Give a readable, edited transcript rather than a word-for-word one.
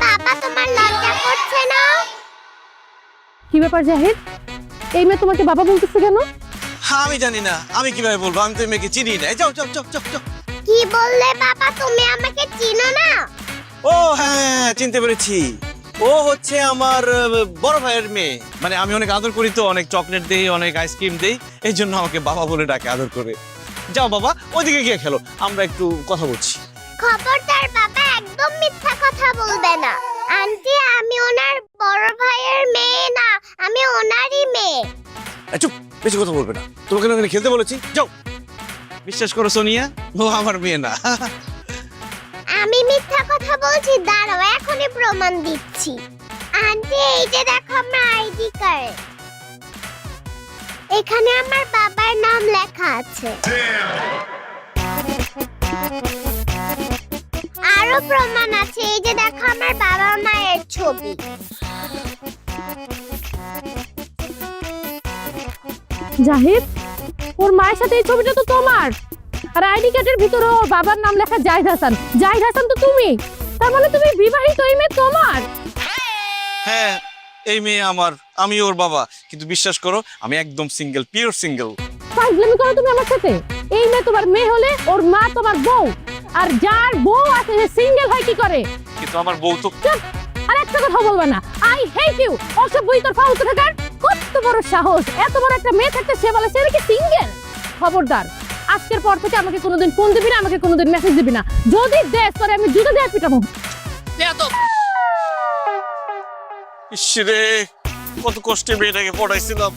বাবা তোমার লজ্জা করছে না? কি ব্যাপার জাহিদ, এই মেয়ে তোমাকে বাবা বলতেছে কেন? হ্যাঁ আমি জানি না, আমি কিভাবে বলবো, আমি তো এই মেয়েকে চিনি না। যাও যাও যাও যাও যাও। কি বললে বাবা, তুমি আমাকে চিনো না? ও হ্যাঁ, চিনতে পেরেছি। ও হচ্ছে আমার বড় ভাইয়ের মেয়ে। মানে আমি অনেক আদর করি তো, অনেক চকলেট দেই, অনেক আইসক্রিম দেই, এই জন্য আমাকে বাবা বলে ডাকে, আদর করে। যাও বাবা, ওইদিকে গিয়ে খেলো, আমরা একটু কথা বলছি। খবরদার বাবা, একদম মিথ্যা কথা বলবে না। আন্টি, আমি ওনার বড় ভাইয়ের মেয়ে না, আমি ওনারই মেয়ে। চুপ, বেশি কথা বলবে না। তোমাকে না ওখানে খেলতে বলেছি, যাও। বিশ্বাস করো সোনিয়া, ও আমার মেয়ে না। আমি মিথ্যা কথা বলছি? দাঁড়াও, এখনই প্রমাণ দিচ্ছি। আন্টি, এই যে দেখো আমার আইডি কার্ড, এখানে আমার বাবার নাম লেখা আছে। আরো প্রমাণ আছে, এই যে দেখো আমার বাবা মায়ের ছবি। জাহিদ, ওর মায়ের সাথে এই ছবিটা তো তোমার, আর আইডি কার্ডের ভিতরে ওর বাবার নাম লেখা জাহিদ হাসান। জাহিদ হাসান তো তুমি, তার মানে তুমি বিবাহিত, এই মেয়ে তোমার। হ্যাঁ, এই মেয়ে আমার, আমি ওর বাবা। কিন্তু বিশ্বাস করো, আমি একদম সিঙ্গেল, পিওর সিঙ্গেল। ফাজলামি করো তুমি আমার সাথে। এই মেয়ে তোমার মেয়ে হলে ওর মা তোমার বউ, আর যার বউ আছে সে সিঙ্গেল হয় কি করে? কিন্তু আমার বউ তো। চুপ, আর একটা কথা বলবে না। I hate you. অসভ্যই তোর ফালতু থাকার কত বড় সাহস, এত বড় একটা মেয়ে থাকতে সে বলে সে নাকি সিঙ্গেল। খবরদার, আজকের পর থেকে আমাকে কোনোদিন ফোন দিবি না, আমাকে কোনোদিন মেসেজ দিবি না। যদি দেশ করে আমি জুতো দিয়ে পিটাবো। ইস রে, কত কষ্টে মেয়েটাকে পড়াইছিলাম।